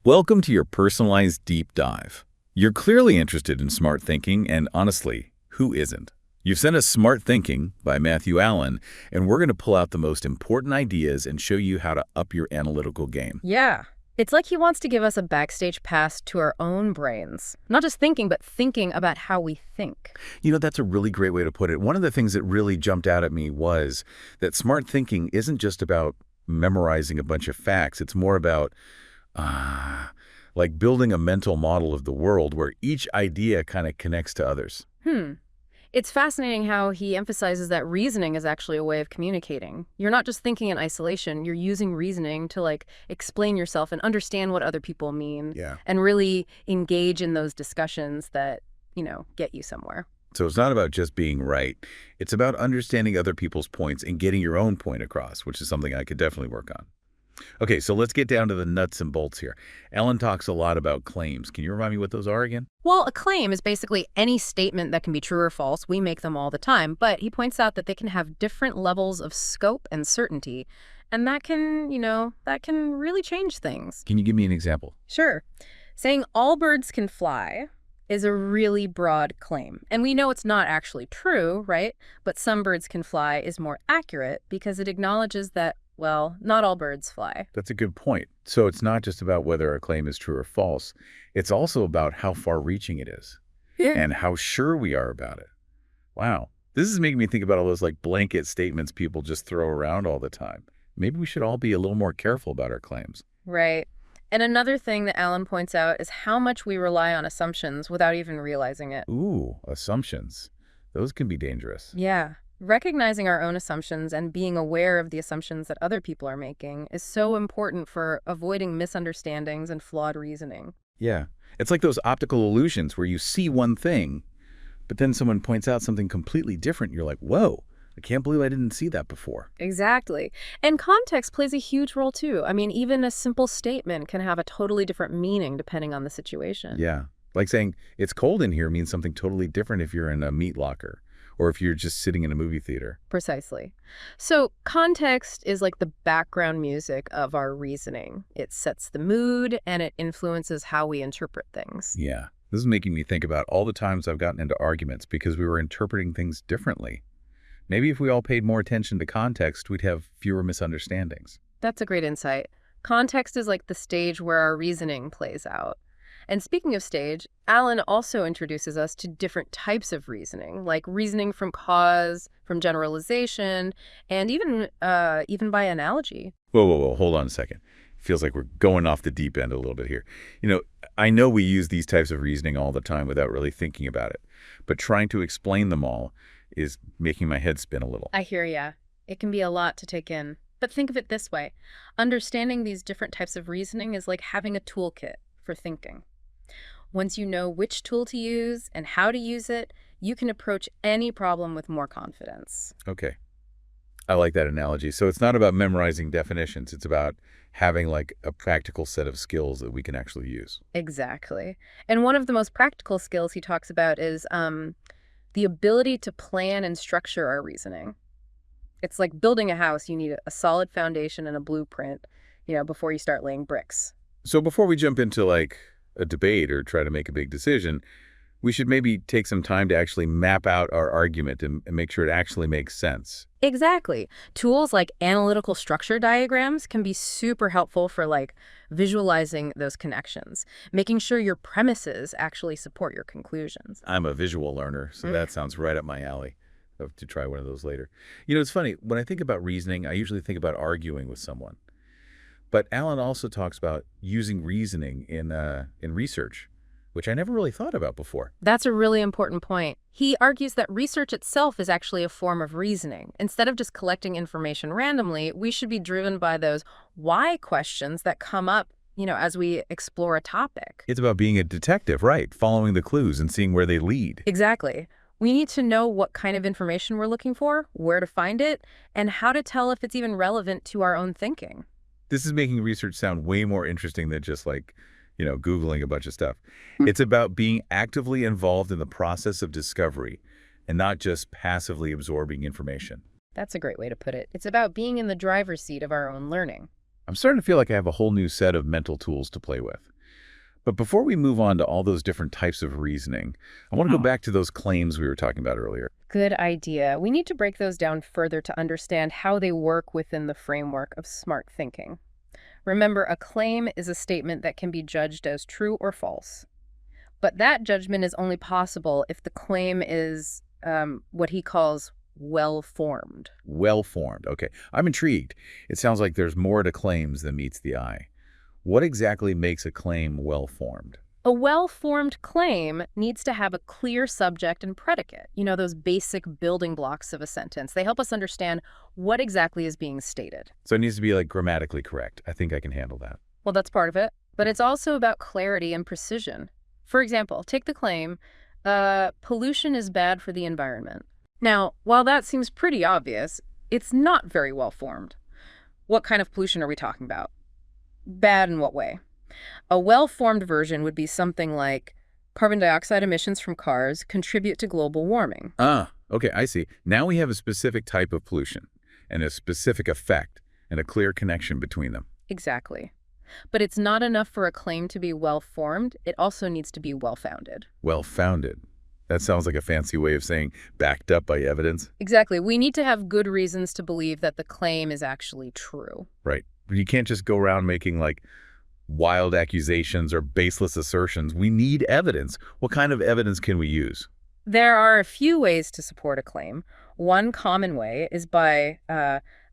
Welcome to your personalized deep dive. You're clearly interested in smart thinking, and honestly, who isn't? You've sent us Smart Thinking by Matthew Allen, and we're going to pull out the most important ideas and show you how to up your analytical game. Yeah. It's like he wants to give us a backstage pass to our own brains. Not just thinking, but thinking about how we think. That's a really great way to put it. One of the things that really jumped out at me was that smart thinking isn't just about memorizing a bunch of facts. It's more about like building a mental model of the world where each idea kind of connects to others. It's fascinating how he emphasizes that reasoning is actually a way of communicating. You're not just thinking in isolation, you're using reasoning to explain yourself and understand what other people mean. Yeah. And really engage in those discussions that, get you somewhere. So it's not about just being right. It's about understanding other people's points and getting your own point across, which is something I could definitely work on. Okay, so let's get down to the nuts and bolts here. Alan talks a lot about claims. Can you remind me what those are again? Well, a claim is basically any statement that can be true or false. We make them all the time, but he points out that they can have different levels of scope and certainty, and that can really change things. Can you give me an example? Sure. Saying all birds can fly is a really broad claim. And we know it's not actually true, right? But some birds can fly is more accurate because it acknowledges that, well, not all birds fly. That's a good point. So it's not just about whether a claim is true or false. It's also about how far-reaching it is and how sure we are about it. Wow. This is making me think about all those blanket statements people just throw around all the time. Maybe we should all be a little more careful about our claims. Right. And another thing that Alan points out is how much we rely on assumptions without even realizing it. Ooh, assumptions. Those can be dangerous. Yeah. Recognizing our own assumptions and being aware of the assumptions that other people are making is so important for avoiding misunderstandings and flawed reasoning. Yeah. It's like those optical illusions where you see one thing, but then someone points out something completely different. You're like, whoa, I can't believe I didn't see that before. Exactly. And context plays a huge role too. I mean, even a simple statement can have a totally different meaning depending on the situation. Yeah. Like saying, it's cold in here means something totally different if you're in a meat locker or if you're just sitting in a movie theater. Precisely. So context is like the background music of our reasoning. It sets the mood and it influences how we interpret things. Yeah. This is making me think about all the times I've gotten into arguments because we were interpreting things differently. Maybe if we all paid more attention to context, we'd have fewer misunderstandings. That's a great insight. Context is like the stage where our reasoning plays out. And speaking of stage, Alan also introduces us to different types of reasoning, like reasoning from cause, from generalization, and even by analogy. Whoa. Hold on a second. Feels like we're going off the deep end a little bit here. I know we use these types of reasoning all the time without really thinking about it, but trying to explain them all is making my head spin a little. I hear ya. It can be a lot to take in. But think of it this way. Understanding these different types of reasoning is like having a toolkit for thinking. Once you know which tool to use and how to use it, you can approach any problem with more confidence. Okay. I like that analogy. So it's not about memorizing definitions. It's about having a practical set of skills that we can actually use. Exactly. And one of the most practical skills he talks about is the ability to plan and structure our reasoning. It's like building a house. You need a solid foundation and a blueprint, before you start laying bricks. So before we jump into a debate or try to make a big decision, we should maybe take some time to actually map out our argument and make sure it actually makes sense. Exactly. Tools like analytical structure diagrams can be super helpful for visualizing those connections, making sure your premises actually support your conclusions. I'm a visual learner, so that sounds right up my alley. I have to try one of those later. It's funny. When I think about reasoning, I usually think about arguing with someone. But Alan also talks about using reasoning in research, which I never really thought about before. That's a really important point. He argues that research itself is actually a form of reasoning. Instead of just collecting information randomly, we should be driven by those why questions that come up, as we explore a topic. It's about being a detective, right? Following the clues and seeing where they lead. Exactly. We need to know what kind of information we're looking for, where to find it, and how to tell if it's even relevant to our own thinking. This is making research sound way more interesting than just Googling a bunch of stuff. It's about being actively involved in the process of discovery and not just passively absorbing information. That's a great way to put it. It's about being in the driver's seat of our own learning. I'm starting to feel like I have a whole new set of mental tools to play with. But before we move on to all those different types of reasoning, I want to go back to those claims we were talking about earlier. Good idea. We need to break those down further to understand how they work within the framework of smart thinking. Remember, a claim is a statement that can be judged as true or false. But that judgment is only possible if the claim is what he calls well-formed. Well-formed. Okay, I'm intrigued. It sounds like there's more to claims than meets the eye. What exactly makes a claim well-formed? A well-formed claim needs to have a clear subject and predicate. You know, those basic building blocks of a sentence. They help us understand what exactly is being stated. So it needs to be like grammatically correct. I think I can handle that. Well, that's part of it. But it's also about clarity and precision. For example, take the claim, pollution is bad for the environment. Now, while that seems pretty obvious, it's not very well formed. What kind of pollution are we talking about? Bad in what way? A well-formed version would be something like, carbon dioxide emissions from cars contribute to global warming. Ah, okay, I see. Now we have a specific type of pollution and a specific effect and a clear connection between them. Exactly. But it's not enough for a claim to be well-formed. It also needs to be well-founded. Well-founded. That sounds like a fancy way of saying backed up by evidence. Exactly. We need to have good reasons to believe that the claim is actually true. Right. You can't just go around making like wild accusations or baseless assertions. We need evidence. What kind of evidence can we use? There are a few ways to support a claim. One common way is by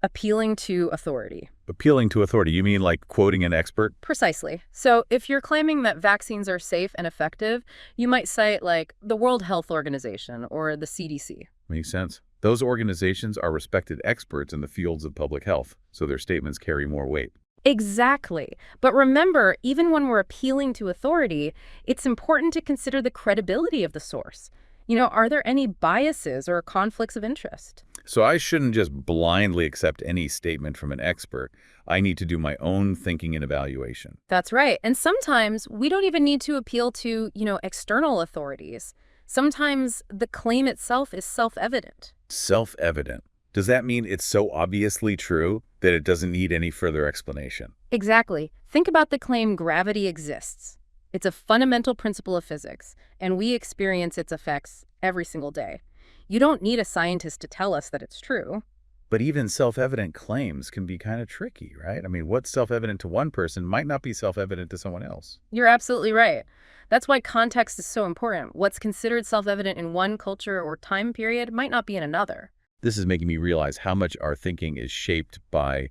appealing to authority. Appealing to authority. You mean like quoting an expert? Precisely. So if you're claiming that vaccines are safe and effective, you might cite like the World Health Organization or the CDC. Makes sense. Those organizations are respected experts in the fields of public health, so their statements carry more weight. Exactly. But remember, even when we're appealing to authority, it's important to consider the credibility of the source. You know, are there any biases or conflicts of interest? So I shouldn't just blindly accept any statement from an expert. I need to do my own thinking and evaluation. That's right. And sometimes we don't even need to appeal to, external authorities. Sometimes the claim itself is self-evident. Self-evident. Does that mean it's so obviously true that it doesn't need any further explanation? Exactly. Think about the claim gravity exists. It's a fundamental principle of physics, and we experience its effects every single day. You don't need a scientist to tell us that it's true. But even self-evident claims can be kind of tricky, right? I mean, what's self-evident to one person might not be self-evident to someone else. You're absolutely right. That's why context is so important. What's considered self-evident in one culture or time period might not be in another. This is making me realize how much our thinking is shaped by,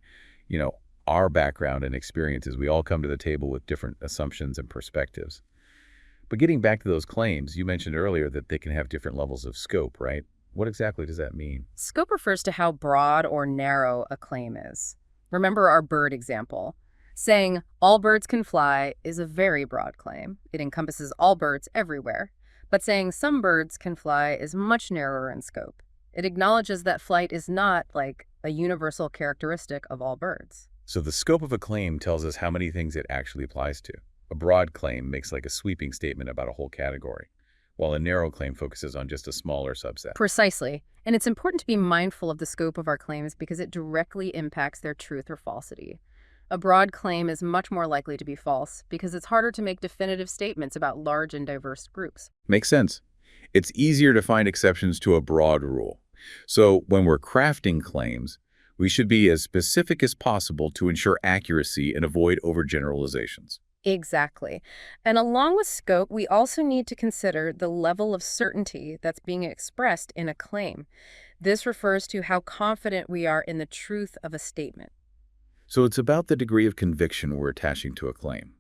our background and experiences. We all come to the table with different assumptions and perspectives. But getting back to those claims, you mentioned earlier that they can have different levels of scope, right? What exactly does that mean? Scope refers to how broad or narrow a claim is. Remember our bird example. Saying all birds can fly is a very broad claim. It encompasses all birds everywhere. But saying some birds can fly is much narrower in scope. It acknowledges that flight is not like a universal characteristic of all birds. So the scope of a claim tells us how many things it actually applies to. A broad claim makes like a sweeping statement about a whole category, while a narrow claim focuses on just a smaller subset. Precisely. And it's important to be mindful of the scope of our claims because it directly impacts their truth or falsity. A broad claim is much more likely to be false because it's harder to make definitive statements about large and diverse groups. Makes sense. It's easier to find exceptions to a broad rule. So when we're crafting claims, we should be as specific as possible to ensure accuracy and avoid overgeneralizations. Exactly. And along with scope, we also need to consider the level of certainty that's being expressed in a claim. This refers to how confident we are in the truth of a statement. So it's about the degree of conviction we're attaching to a claim.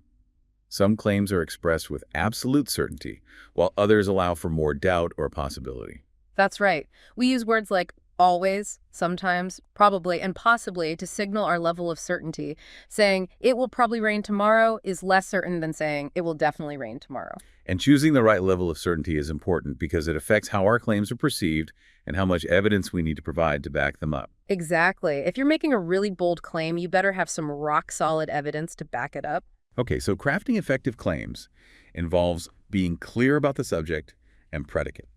Some claims are expressed with absolute certainty, while others allow for more doubt or possibility. That's right. We use words like always, sometimes, probably, and possibly to signal our level of certainty. Saying it will probably rain tomorrow is less certain than saying it will definitely rain tomorrow. And choosing the right level of certainty is important because it affects how our claims are perceived and how much evidence we need to provide to back them up. Exactly. If you're making a really bold claim, you better have some rock-solid evidence to back it up. Okay, so crafting effective claims involves being clear about the subject and predicate,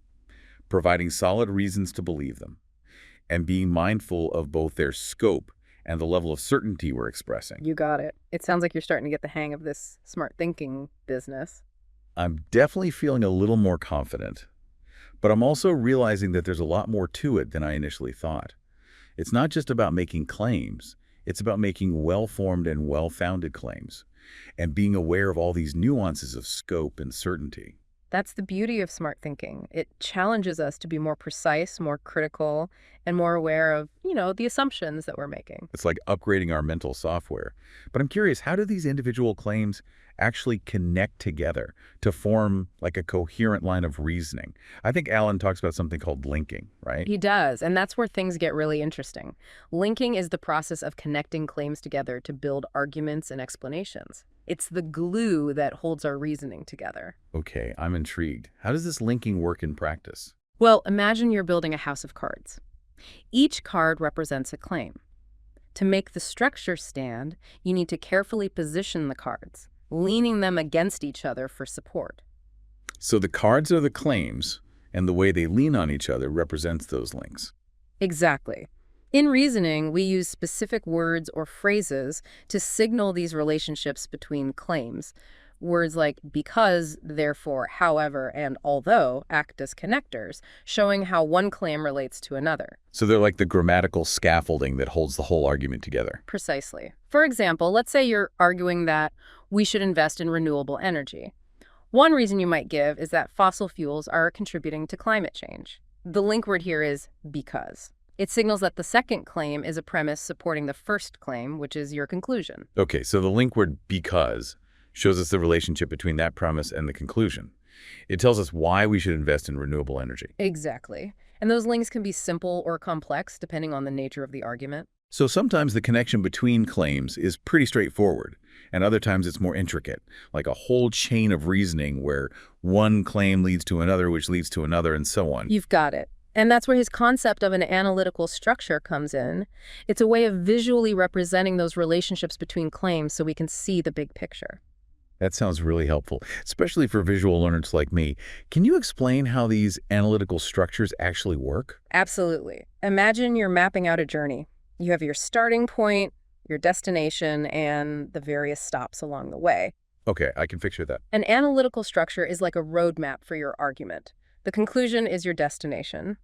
providing solid reasons to believe them, and being mindful of both their scope and the level of certainty we're expressing. You got it. It sounds like you're starting to get the hang of this smart thinking business. I'm definitely feeling a little more confident, but I'm also realizing that there's a lot more to it than I initially thought. It's not just about making claims, it's about making well-formed and well-founded claims, and being aware of all these nuances of scope and certainty. That's the beauty of smart thinking. It challenges us to be more precise, more critical, and more aware of, the assumptions that we're making. It's like upgrading our mental software. But I'm curious, how do these individual claims actually connect together to form like a coherent line of reasoning? I think Alan talks about something called linking, right? He does, and that's where things get really interesting. Linking is the process of connecting claims together to build arguments and explanations. It's the glue that holds our reasoning together. Okay, I'm intrigued. How does this linking work in practice? Well, imagine you're building a house of cards. Each card represents a claim. To make the structure stand, you need to carefully position the cards, leaning them against each other for support. So the cards are the claims, and the way they lean on each other represents those links. Exactly. In reasoning, we use specific words or phrases to signal these relationships between claims. Words like because, therefore, however, and although act as connectors, showing how one claim relates to another. So they're like the grammatical scaffolding that holds the whole argument together. Precisely. For example, let's say you're arguing that we should invest in renewable energy. One reason you might give is that fossil fuels are contributing to climate change. The link word here is because. It signals that the second claim is a premise supporting the first claim, which is your conclusion. Okay, so the link word because shows us the relationship between that premise and the conclusion. It tells us why we should invest in renewable energy. Exactly. And those links can be simple or complex depending on the nature of the argument. So sometimes the connection between claims is pretty straightforward, and other times it's more intricate, like a whole chain of reasoning where one claim leads to another, which leads to another, and so on. You've got it. And that's where his concept of an analytical structure comes in. It's a way of visually representing those relationships between claims so we can see the big picture. That sounds really helpful, especially for visual learners like me. Can you explain how these analytical structures actually work? Absolutely. Imagine you're mapping out a journey. You have your starting point, your destination, and the various stops along the way. Okay, I can picture that. An analytical structure is like a roadmap for your argument. The conclusion is your destination.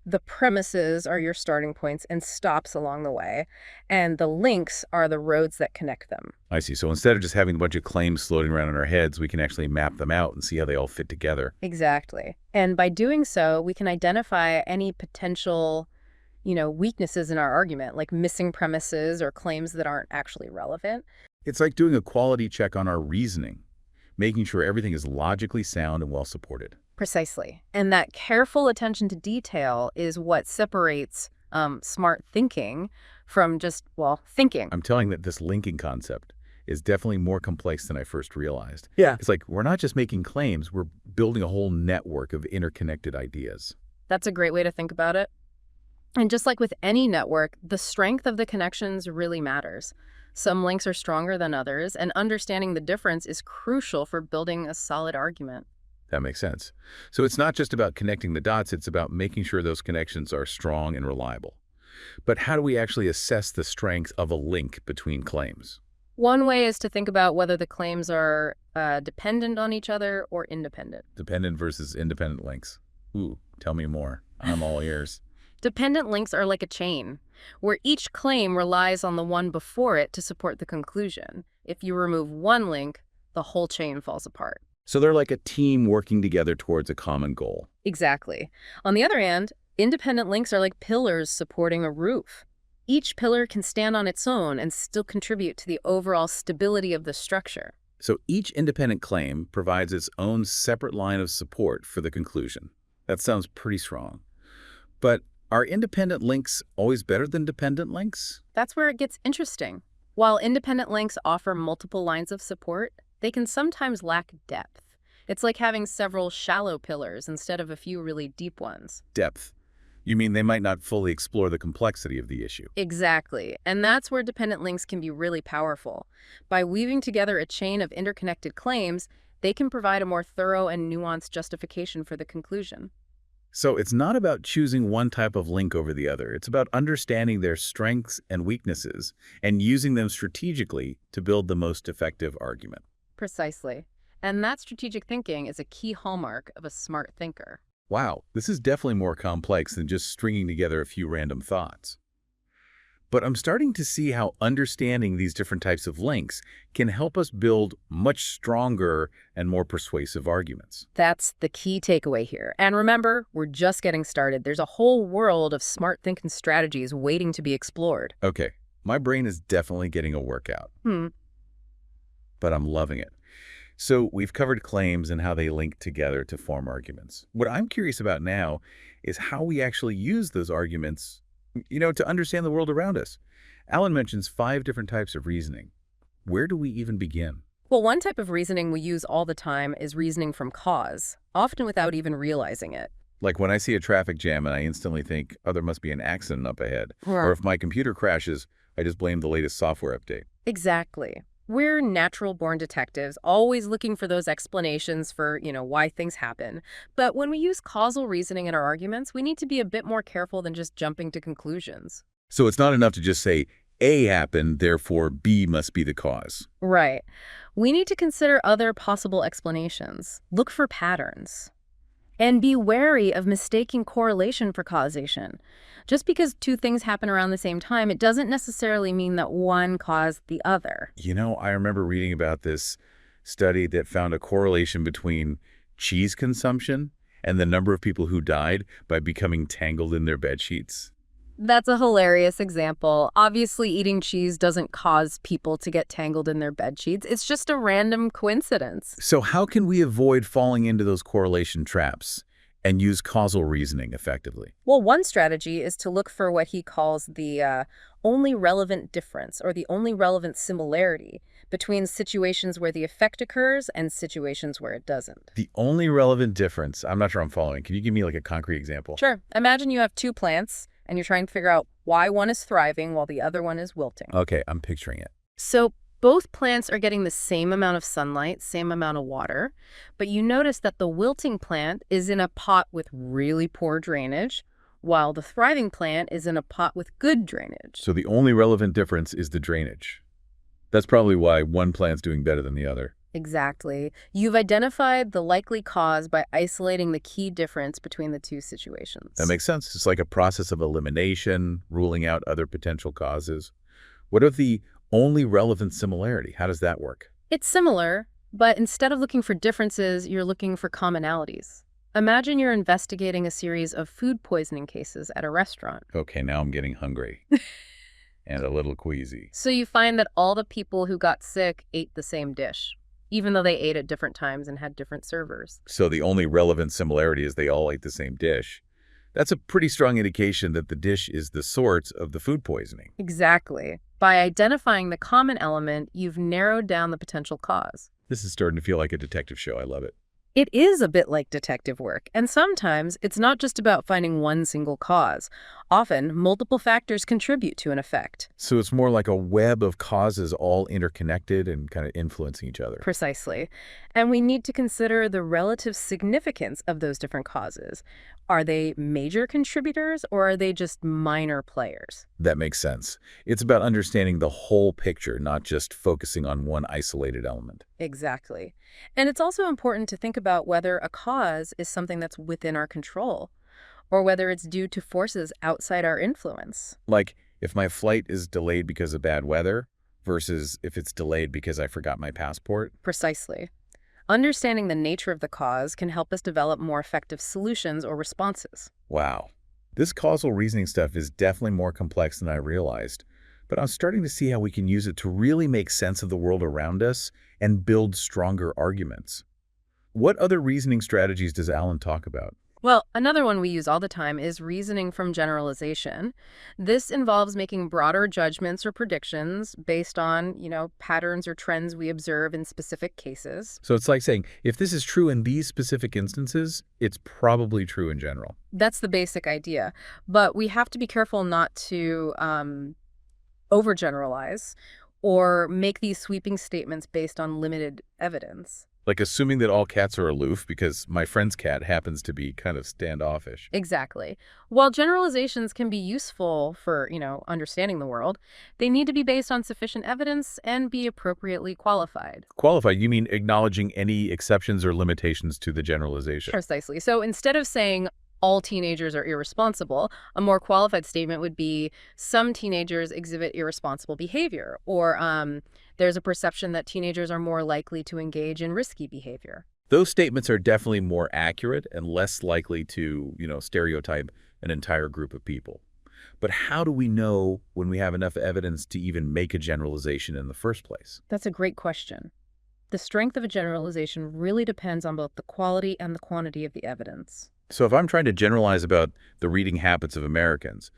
The premises are your starting points and stops along the way, and the links are the roads that connect them. I see. So instead of just having a bunch of claims floating around in our heads, we can actually map them out and see how they all fit together. Exactly. And by doing so, we can identify any potential, weaknesses in our argument, like missing premises or claims that aren't actually relevant. It's like doing a quality check on our reasoning, making sure everything is logically sound and well supported. Precisely. And that careful attention to detail is what separates smart thinking from just, thinking. I'm telling that this linking concept is definitely more complex than I first realized. Yeah. It's like we're not just making claims, we're building a whole network of interconnected ideas. That's a great way to think about it. And just like with any network, the strength of the connections really matters. Some links are stronger than others, and understanding the difference is crucial for building a solid argument. That makes sense. So it's not just about connecting the dots, it's about making sure those connections are strong and reliable. But how do we actually assess the strength of a link between claims? One way is to think about whether the claims are dependent on each other or independent. Dependent versus independent links. Ooh, tell me more. I'm all ears. Dependent links are like a chain, where each claim relies on the one before it to support the conclusion. If you remove one link, the whole chain falls apart. So they're like a team working together towards a common goal. Exactly. On the other hand, independent links are like pillars supporting a roof. Each pillar can stand on its own and still contribute to the overall stability of the structure. So each independent claim provides its own separate line of support for the conclusion. That sounds pretty strong. But are independent links always better than dependent links? That's where it gets interesting. While independent links offer multiple lines of support, they can sometimes lack depth. It's like having several shallow pillars instead of a few really deep ones. Depth. You mean they might not fully explore the complexity of the issue? Exactly. And that's where dependent links can be really powerful. By weaving together a chain of interconnected claims, they can provide a more thorough and nuanced justification for the conclusion. So it's not about choosing one type of link over the other. It's about understanding their strengths and weaknesses and using them strategically to build the most effective argument. Precisely. And that strategic thinking is a key hallmark of a smart thinker. Wow, this is definitely more complex than just stringing together a few random thoughts. But I'm starting to see how understanding these different types of links can help us build much stronger and more persuasive arguments. That's the key takeaway here. And remember, we're just getting started. There's a whole world of smart thinking strategies waiting to be explored. Okay, my brain is definitely getting a workout, but I'm loving it. So we've covered claims and how they link together to form arguments. What I'm curious about now is how we actually use those arguments, to understand the world around us. Alan mentions 5 different types of reasoning. Where do we even begin? Well, one type of reasoning we use all the time is reasoning from cause, often without even realizing it. Like when I see a traffic jam and I instantly think, oh, there must be an accident up ahead. Or if my computer crashes, I just blame the latest software update. Exactly. We're natural-born detectives, always looking for those explanations for, why things happen. But when we use causal reasoning in our arguments, we need to be a bit more careful than just jumping to conclusions. So it's not enough to just say, A happened, therefore B must be the cause. Right. We need to consider other possible explanations. Look for patterns. And be wary of mistaking correlation for causation. Just because 2 things happen around the same time, it doesn't necessarily mean that one caused the other. I remember reading about this study that found a correlation between cheese consumption and the number of people who died by becoming tangled in their bed sheets. That's a hilarious example. Obviously, eating cheese doesn't cause people to get tangled in their bed sheets. It's just a random coincidence. So how can we avoid falling into those correlation traps and use causal reasoning effectively? Well, one strategy is to look for what he calls the only relevant difference or the only relevant similarity between situations where the effect occurs and situations where it doesn't. The only relevant difference, I'm not sure I'm following. Can you give me like a concrete example? Sure. Imagine you have 2 plants and you're trying to figure out why one is thriving while the other one is wilting. Okay, I'm picturing it. So both plants are getting the same amount of sunlight, same amount of water, but you notice that the wilting plant is in a pot with really poor drainage, while the thriving plant is in a pot with good drainage. So the only relevant difference is the drainage. That's probably why one plant's doing better than the other. Exactly. You've identified the likely cause by isolating the key difference between the 2 situations. That makes sense. It's like a process of elimination, ruling out other potential causes. What of the only relevant similarity? How does that work? It's similar, but instead of looking for differences, you're looking for commonalities. Imagine you're investigating a series of food poisoning cases at a restaurant. Okay, now I'm getting hungry and a little queasy. So you find that all the people who got sick ate the same dish, even though they ate at different times and had different servers. So the only relevant similarity is they all ate the same dish. That's a pretty strong indication that the dish is the source of the food poisoning. Exactly. By identifying the common element, you've narrowed down the potential cause. This is starting to feel like a detective show. I love it. It is a bit like detective work, and sometimes it's not just about finding one single cause. Often, multiple factors contribute to an effect. So it's more like a web of causes all interconnected and kind of influencing each other. Precisely. And we need to consider the relative significance of those different causes. Are they major contributors or are they just minor players? That makes sense. It's about understanding the whole picture, not just focusing on one isolated element. Exactly. And it's also important to think about whether a cause is something that's within our control or whether it's due to forces outside our influence. Like if my flight is delayed because of bad weather versus if it's delayed because I forgot my passport. Precisely. Understanding the nature of the cause can help us develop more effective solutions or responses. Wow. This causal reasoning stuff is definitely more complex than I realized, but I'm starting to see how we can use it to really make sense of the world around us and build stronger arguments. What other reasoning strategies does Alan talk about? Well, another one we use all the time is reasoning from generalization. This involves making broader judgments or predictions based on, patterns or trends we observe in specific cases. So it's like saying, if this is true in these specific instances, it's probably true in general. That's the basic idea. But we have to be careful not to overgeneralize or make these sweeping statements based on limited evidence. Like assuming that all cats are aloof because my friend's cat happens to be kind of standoffish. Exactly. While generalizations can be useful for, understanding the world, they need to be based on sufficient evidence and be appropriately qualified. Qualified, you mean acknowledging any exceptions or limitations to the generalization. Precisely. So instead of saying all teenagers are irresponsible, a more qualified statement would be some teenagers exhibit irresponsible behavior, or there's a perception that teenagers are more likely to engage in risky behavior. Those statements are definitely more accurate and less likely to, stereotype an entire group of people. But how do we know when we have enough evidence to even make a generalization in the first place? That's a great question. The strength of a generalization really depends on both the quality and the quantity of the evidence. So if I'm trying to generalize about the reading habits of Americans,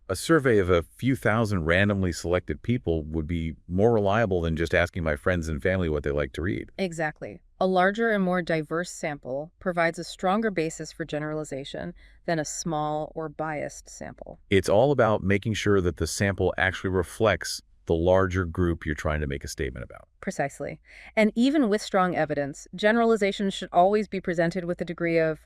a survey of a few thousand randomly selected people would be more reliable than just asking my friends and family what they like to read. Exactly. A larger and more diverse sample provides a stronger basis for generalization than a small or biased sample. It's all about making sure that the sample actually reflects the larger group you're trying to make a statement about. Precisely. And even with strong evidence, generalizations should always be presented with a degree of,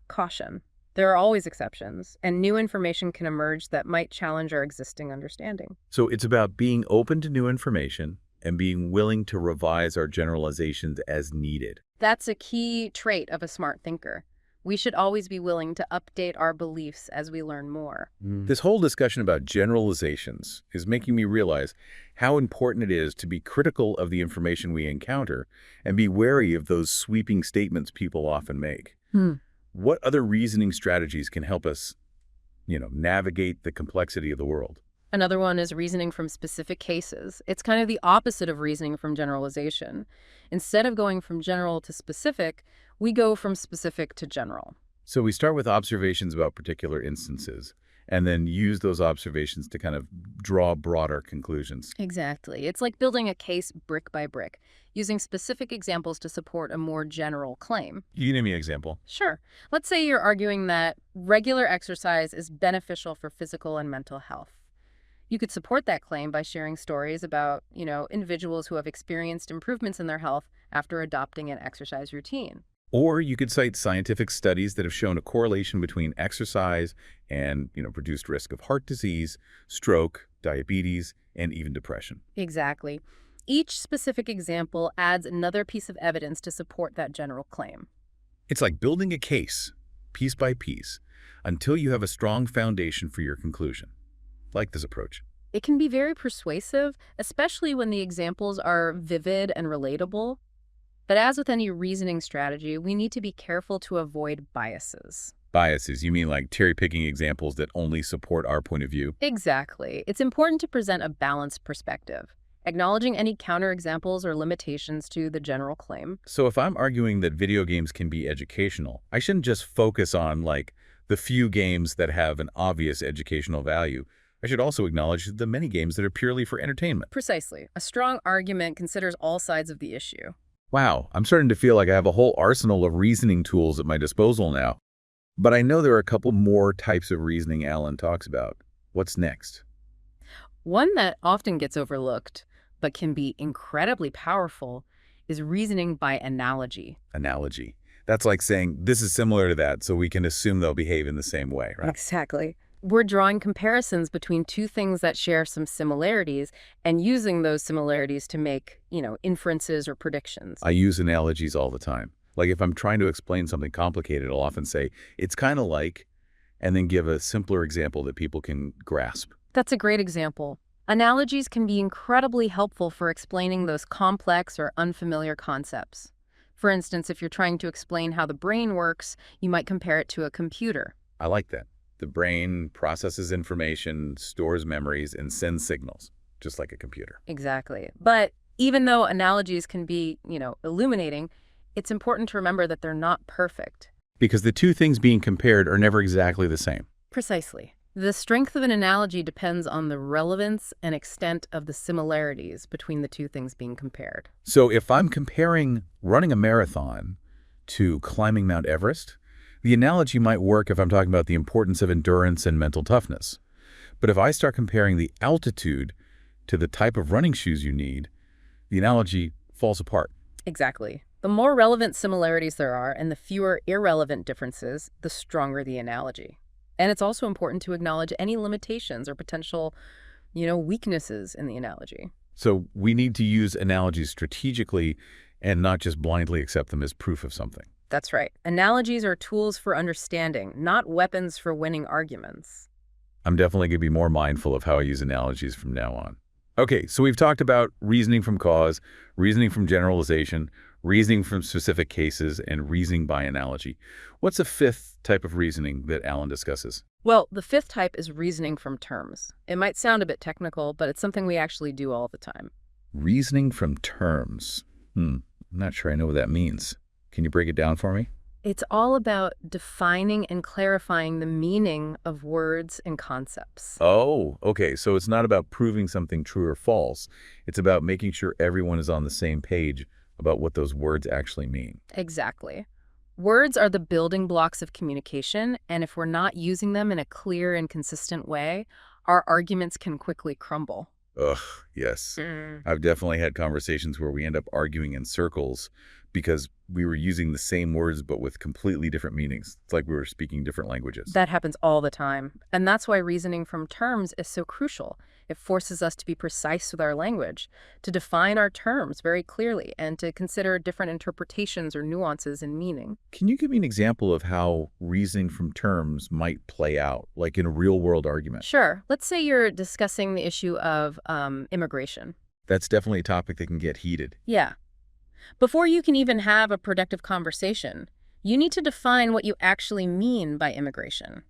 caution. There are always exceptions, and new information can emerge that might challenge our existing understanding. So it's about being open to new information and being willing to revise our generalizations as needed. That's a key trait of a smart thinker. We should always be willing to update our beliefs as we learn more. This whole discussion about generalizations is making me realize how important it is to be critical of the information we encounter and be wary of those sweeping statements people often make. What other reasoning strategies can help us, navigate the complexity of the world? Another one is reasoning from specific cases. It's kind of the opposite of reasoning from generalization. Instead of going from general to specific, we go from specific to general. So we start with observations about particular instances and then use those observations to kind of draw broader conclusions. Exactly. It's like building a case brick by brick, using specific examples to support a more general claim. You can give me an example. Sure. Let's say you're arguing that regular exercise is beneficial for physical and mental health. You could support that claim by sharing stories about, individuals who have experienced improvements in their health after adopting an exercise routine. Or you could cite scientific studies that have shown a correlation between exercise and, reduced risk of heart disease, stroke, diabetes, and even depression. Exactly. Each specific example adds another piece of evidence to support that general claim. It's like building a case, piece by piece, until you have a strong foundation for your conclusion. Like this approach. It can be very persuasive, especially when the examples are vivid and relatable. But as with any reasoning strategy, we need to be careful to avoid biases. Biases, you mean like cherry-picking examples that only support our point of view? Exactly. It's important to present a balanced perspective, acknowledging any counterexamples or limitations to the general claim. So if I'm arguing that video games can be educational, I shouldn't just focus on, the few games that have an obvious educational value. I should also acknowledge the many games that are purely for entertainment. Precisely. A strong argument considers all sides of the issue. Wow, I'm starting to feel like I have a whole arsenal of reasoning tools at my disposal now. But I know there are a couple more types of reasoning Alan talks about. What's next? One that often gets overlooked, but can be incredibly powerful, is reasoning by analogy. Analogy. That's like saying, this is similar to that, so we can assume they'll behave in the same way, right? Exactly. We're drawing comparisons between two things that share some similarities and using those similarities to make, inferences or predictions. I use analogies all the time. Like if I'm trying to explain something complicated, I'll often say, it's kind of like, and then give a simpler example that people can grasp. That's a great example. Analogies can be incredibly helpful for explaining those complex or unfamiliar concepts. For instance, if you're trying to explain how the brain works, you might compare it to a computer. I like that. The brain processes information, stores memories, and sends signals, just like a computer. Exactly. But even though analogies can be, illuminating, it's important to remember that they're not perfect. Because the two things being compared are never exactly the same. Precisely. The strength of an analogy depends on the relevance and extent of the similarities between the two things being compared. So if I'm comparing running a marathon to climbing Mount Everest, the analogy might work if I'm talking about the importance of endurance and mental toughness. But if I start comparing the altitude to the type of running shoes you need, the analogy falls apart. Exactly. The more relevant similarities there are and the fewer irrelevant differences, the stronger the analogy. And it's also important to acknowledge any limitations or potential, weaknesses in the analogy. So we need to use analogies strategically and not just blindly accept them as proof of something. That's right. Analogies are tools for understanding, not weapons for winning arguments. I'm definitely going to be more mindful of how I use analogies from now on. Okay, so we've talked about reasoning from cause, reasoning from generalization, reasoning from specific cases, and reasoning by analogy. What's a fifth type of reasoning that Alan discusses? Well, the fifth type is reasoning from terms. It might sound a bit technical, but it's something we actually do all the time. Reasoning from terms. I'm not sure I know what that means. Can you break it down for me? It's all about defining and clarifying the meaning of words and concepts. Oh, okay. So it's not about proving something true or false. It's about making sure everyone is on the same page about what those words actually mean. Exactly. Words are the building blocks of communication, and if we're not using them in a clear and consistent way, our arguments can quickly crumble. Ugh, yes. I've definitely had conversations where we end up arguing in circles because we were using the same words but with completely different meanings. It's like we were speaking different languages. That happens all the time, and that's why reasoning from terms is so crucial. It forces us to be precise with our language, to define our terms very clearly, and to consider different interpretations or nuances in meaning. Can you give me an example of how reasoning from terms might play out, like in a real-world argument? Sure. Let's say you're discussing the issue of immigration. That's definitely a topic that can get heated. Yeah. Before you can even have a productive conversation, you need to define what you actually mean by immigration.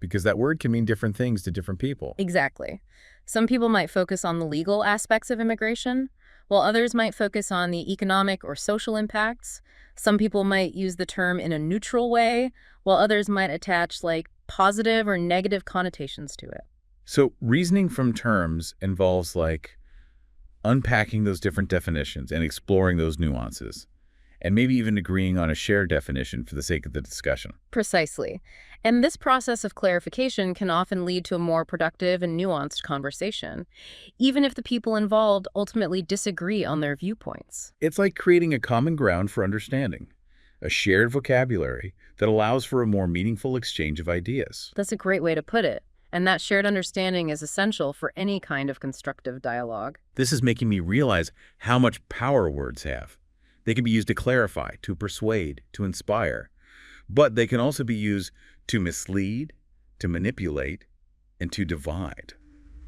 Because that word can mean different things to different people. Exactly. Some people might focus on the legal aspects of immigration, while others might focus on the economic or social impacts. Some people might use the term in a neutral way, while others might attach positive or negative connotations to it. So reasoning from terms involves unpacking those different definitions and exploring those nuances, and maybe even agreeing on a shared definition for the sake of the discussion. Precisely. And this process of clarification can often lead to a more productive and nuanced conversation, even if the people involved ultimately disagree on their viewpoints. It's like creating a common ground for understanding, a shared vocabulary that allows for a more meaningful exchange of ideas. That's a great way to put it. And that shared understanding is essential for any kind of constructive dialogue. This is making me realize how much power words have. They can be used to clarify, to persuade, to inspire, but they can also be used to mislead, to manipulate, and to divide.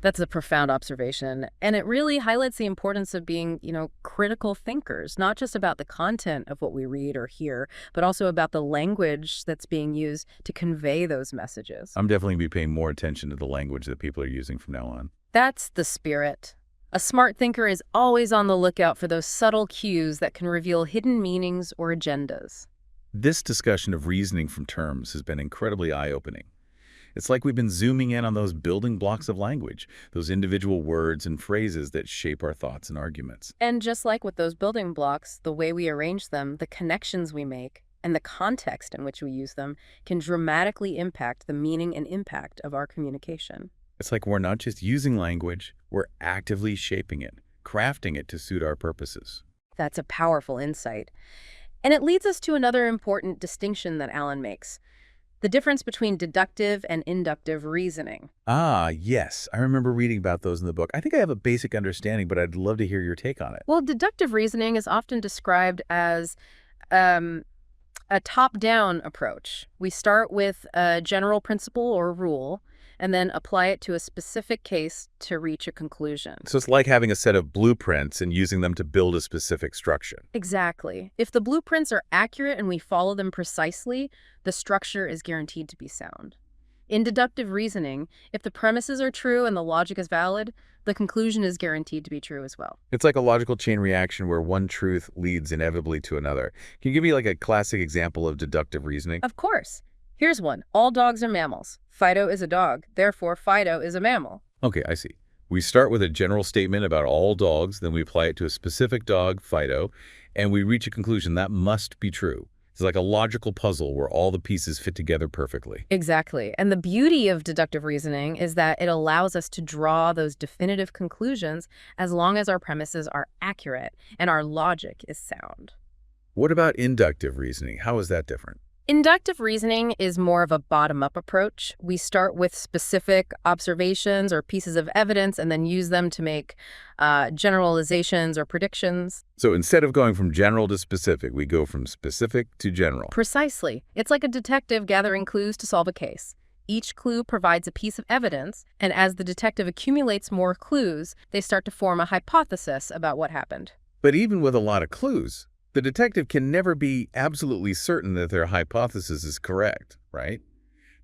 That's a profound observation, and it really highlights the importance of being, critical thinkers, not just about the content of what we read or hear, but also about the language that's being used to convey those messages. I'm definitely going to be paying more attention to the language that people are using from now on. That's the spirit. A smart thinker is always on the lookout for those subtle cues that can reveal hidden meanings or agendas. This discussion of reasoning from terms has been incredibly eye-opening. It's like we've been zooming in on those building blocks of language, those individual words and phrases that shape our thoughts and arguments. And just like with those building blocks, the way we arrange them, the connections we make, and the context in which we use them can dramatically impact the meaning and impact of our communication. It's like we're not just using language, we're actively shaping it, crafting it to suit our purposes. That's a powerful insight. And it leads us to another important distinction that Alan makes: the difference between deductive and inductive reasoning. Ah, yes. I remember reading about those in the book. I think I have a basic understanding, but I'd love to hear your take on it. Well, deductive reasoning is often described as a top-down approach. We start with a general principle or rule, and then apply it to a specific case to reach a conclusion. So it's like having a set of blueprints and using them to build a specific structure. Exactly. If the blueprints are accurate and we follow them precisely, the structure is guaranteed to be sound. In deductive reasoning, if the premises are true and the logic is valid, the conclusion is guaranteed to be true as well. It's like a logical chain reaction where one truth leads inevitably to another. Can you give me a classic example of deductive reasoning? Of course. Here's one. All dogs are mammals. Fido is a dog. Therefore, Fido is a mammal. Okay, I see. We start with a general statement about all dogs, then we apply it to a specific dog, Fido, and we reach a conclusion that must be true. It's like a logical puzzle where all the pieces fit together perfectly. Exactly. And the beauty of deductive reasoning is that it allows us to draw those definitive conclusions as long as our premises are accurate and our logic is sound. What about inductive reasoning? How is that different? Inductive reasoning is more of a bottom-up approach. We start with specific observations or pieces of evidence and then use them to make generalizations or predictions. So instead of going from general to specific, we go from specific to general. Precisely. It's like a detective gathering clues to solve a case. Each clue provides a piece of evidence, and as the detective accumulates more clues, they start to form a hypothesis about what happened. But even with a lot of clues, the detective can never be absolutely certain that their hypothesis is correct, right?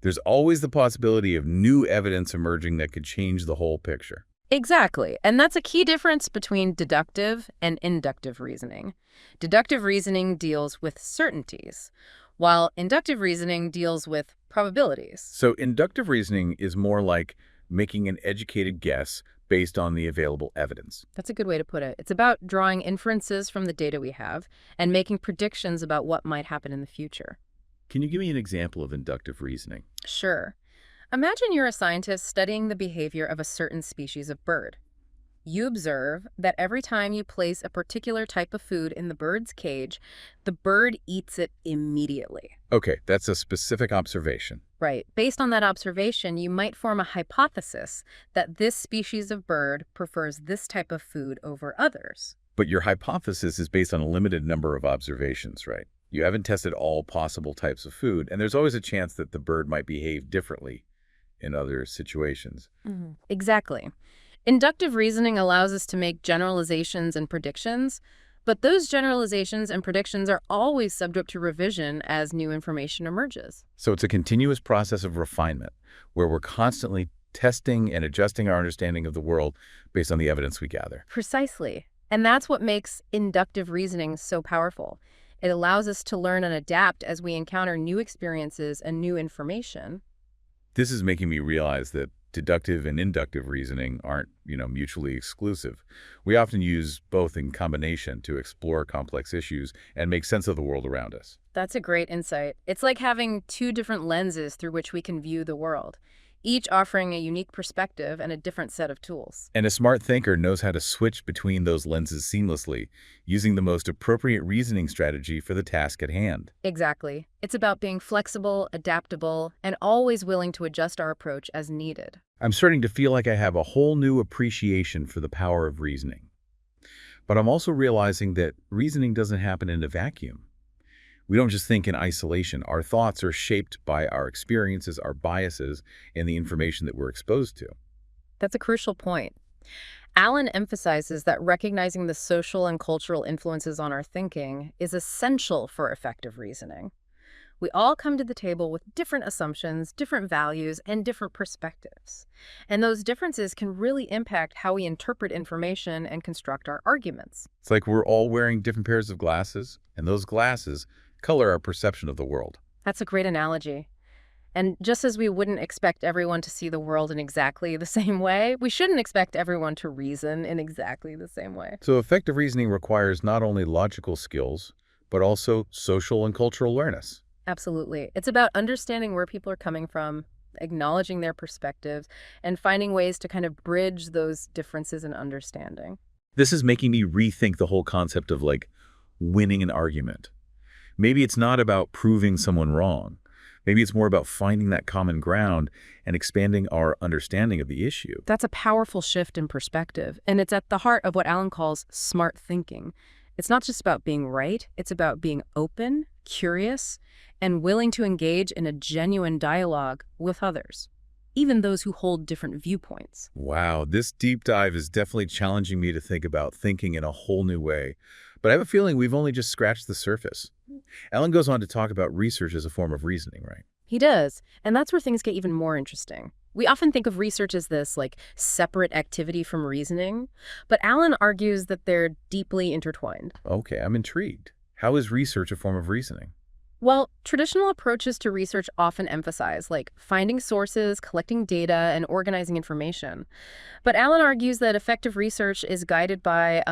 There's always the possibility of new evidence emerging that could change the whole picture. Exactly. And that's a key difference between deductive and inductive reasoning. Deductive reasoning deals with certainties, while inductive reasoning deals with probabilities. So inductive reasoning is more like making an educated guess based on the available evidence. That's a good way to put it. It's about drawing inferences from the data we have and making predictions about what might happen in the future. Can you give me an example of inductive reasoning? Sure. Imagine you're a scientist studying the behavior of a certain species of bird. You observe that every time you place a particular type of food in the bird's cage, the bird eats it immediately. Okay, that's a specific observation. Right. Based on that observation, you might form a hypothesis that this species of bird prefers this type of food over others. But your hypothesis is based on a limited number of observations, right? You haven't tested all possible types of food, and there's always a chance that the bird might behave differently in other situations. Exactly. Inductive reasoning allows us to make generalizations and predictions, but those generalizations and predictions are always subject to revision as new information emerges. So it's a continuous process of refinement where we're constantly testing and adjusting our understanding of the world based on the evidence we gather. Precisely. And that's what makes inductive reasoning so powerful. It allows us to learn and adapt as we encounter new experiences and new information. This is making me realize that deductive and inductive reasoning aren't, mutually exclusive. We often use both in combination to explore complex issues and make sense of the world around us. That's a great insight. It's like having two different lenses through which we can view the world, each offering a unique perspective and a different set of tools. And a smart thinker knows how to switch between those lenses seamlessly, using the most appropriate reasoning strategy for the task at hand. Exactly. It's about being flexible, adaptable, and always willing to adjust our approach as needed. I'm starting to feel like I have a whole new appreciation for the power of reasoning. But I'm also realizing that reasoning doesn't happen in a vacuum. We don't just think in isolation. Our thoughts are shaped by our experiences, our biases, and the information that we're exposed to. That's a crucial point. Alan emphasizes that recognizing the social and cultural influences on our thinking is essential for effective reasoning. We all come to the table with different assumptions, different values, and different perspectives. And those differences can really impact how we interpret information and construct our arguments. It's like we're all wearing different pairs of glasses, and those glasses color our perception of the world. That's a great analogy. And just as we wouldn't expect everyone to see the world in exactly the same way, we shouldn't expect everyone to reason in exactly the same way. So effective reasoning requires not only logical skills, but also social and cultural awareness. Absolutely. It's about understanding where people are coming from, acknowledging their perspectives, and finding ways to kind of bridge those differences in understanding. This is making me rethink the whole concept of winning an argument. Maybe it's not about proving someone wrong. Maybe it's more about finding that common ground and expanding our understanding of the issue. That's a powerful shift in perspective, and it's at the heart of what Alan calls smart thinking. It's not just about being right, it's about being open, curious, and willing to engage in a genuine dialogue with others, even those who hold different viewpoints. Wow, this deep dive is definitely challenging me to think about thinking in a whole new way. But I have a feeling we've only just scratched the surface. Alan goes on to talk about research as a form of reasoning, right? He does, and that's where things get even more interesting. We often think of research as this, separate activity from reasoning, but Alan argues that they're deeply intertwined. Okay, I'm intrigued. How is research a form of reasoning? Well, traditional approaches to research often emphasize, finding sources, collecting data, and organizing information. But Alan argues that effective research is guided by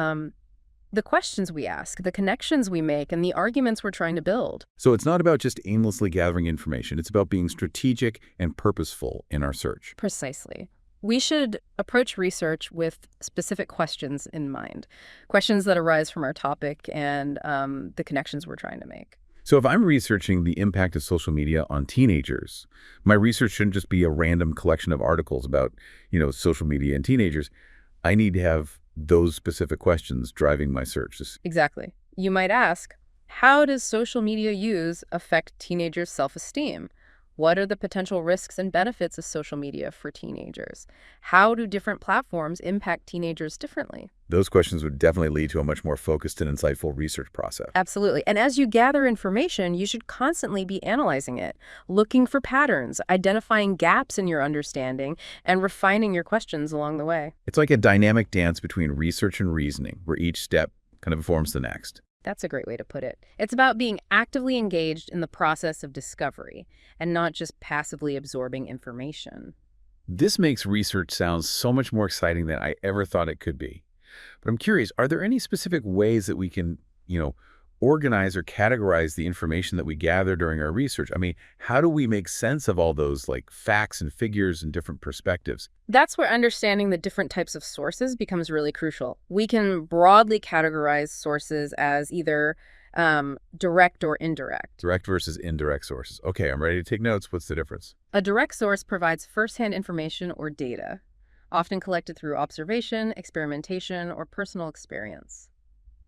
the questions we ask, the connections we make, and the arguments we're trying to build. So it's not about just aimlessly gathering information. It's about being strategic and purposeful in our search. Precisely. We should approach research with specific questions in mind, questions that arise from our topic and the connections we're trying to make. So if I'm researching the impact of social media on teenagers, my research shouldn't just be a random collection of articles about, social media and teenagers. I need to have those specific questions driving my search. Exactly. You might ask, how does social media use affect teenagers' self-esteem? What are the potential risks and benefits of social media for teenagers? How do different platforms impact teenagers differently? Those questions would definitely lead to a much more focused and insightful research process. Absolutely. And as you gather information, you should constantly be analyzing it, looking for patterns, identifying gaps in your understanding, and refining your questions along the way. It's like a dynamic dance between research and reasoning, where each step kind of informs the next. That's a great way to put it. It's about being actively engaged in the process of discovery and not just passively absorbing information. This makes research sound so much more exciting than I ever thought it could be. But I'm curious, are there any specific ways that we can, organize or categorize the information that we gather during our research? I mean, how do we make sense of all those facts and figures and different perspectives? That's where understanding the different types of sources becomes really crucial. We can broadly categorize sources as either direct or indirect. Direct versus indirect sources. Okay, I'm ready to take notes. What's the difference? A direct source provides firsthand information or data, often collected through observation, experimentation, or personal experience.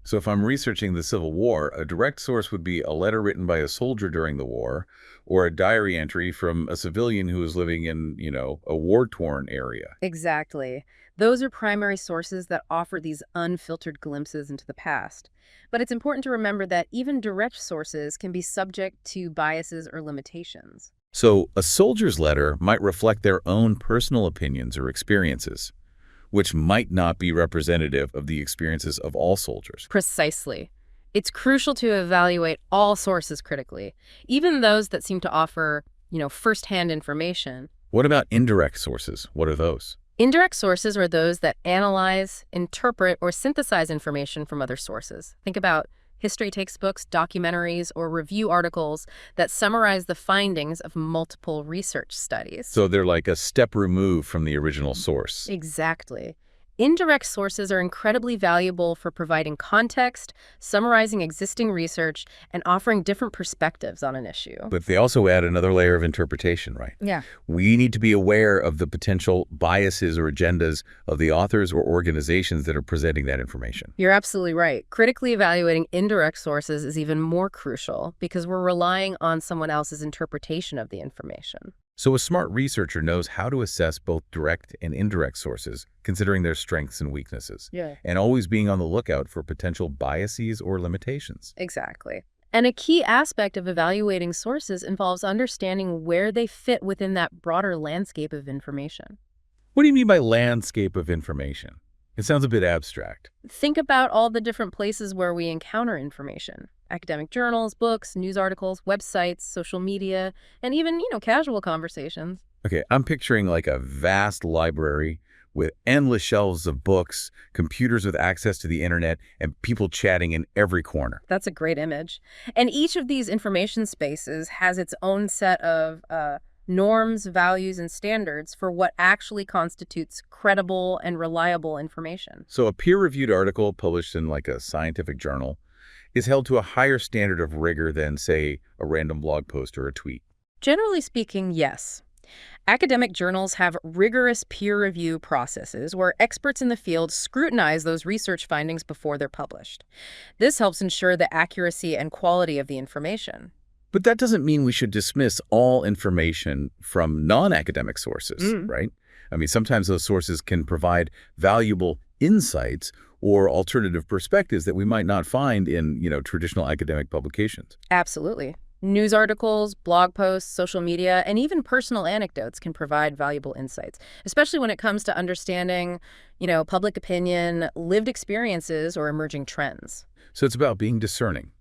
So if I'm researching the Civil War, a direct source would be a letter written by a soldier during the war, or a diary entry from a civilian who is living in, a war-torn area. Exactly. Those are primary sources that offer these unfiltered glimpses into the past. But it's important to remember that even direct sources can be subject to biases or limitations. So a soldier's letter might reflect their own personal opinions or experiences, which might not be representative of the experiences of all soldiers. Precisely. It's crucial to evaluate all sources critically, even those that seem to offer, firsthand information. What about indirect sources? What are those? Indirect sources are those that analyze, interpret, or synthesize information from other sources. Think about history textbooks, documentaries, or review articles that summarize the findings of multiple research studies. So they're like a step removed from the original source. Exactly. Indirect sources are incredibly valuable for providing context, summarizing existing research, and offering different perspectives on an issue. But they also add another layer of interpretation, right? Yeah. We need to be aware of the potential biases or agendas of the authors or organizations that are presenting that information. You're absolutely right. Critically evaluating indirect sources is even more crucial because we're relying on someone else's interpretation of the information. So a smart researcher knows how to assess both direct and indirect sources, considering their strengths and weaknesses, and always being on the lookout for potential biases or limitations. Exactly. And a key aspect of evaluating sources involves understanding where they fit within that broader landscape of information. What do you mean by landscape of information? It sounds a bit abstract. Think about all the different places where we encounter information. Academic journals, books, news articles, websites, social media, and even, casual conversations. Okay, I'm picturing like a vast library with endless shelves of books, computers with access to the internet, and people chatting in every corner. That's a great image. And each of these information spaces has its own set of norms, values, and standards for what actually constitutes credible and reliable information. So a peer-reviewed article published in like a scientific journal is held to a higher standard of rigor than, say, a random blog post or a tweet. Generally speaking, yes. Academic journals have rigorous peer review processes where experts in the field scrutinize those research findings before they're published. This helps ensure the accuracy and quality of the information. But that doesn't mean we should dismiss all information from non-academic sources, right? I mean, sometimes those sources can provide valuable insights or alternative perspectives that we might not find in, traditional academic publications. Absolutely. News articles, blog posts, social media, and even personal anecdotes can provide valuable insights, especially when it comes to understanding, public opinion, lived experiences, or emerging trends. So it's about being discerning,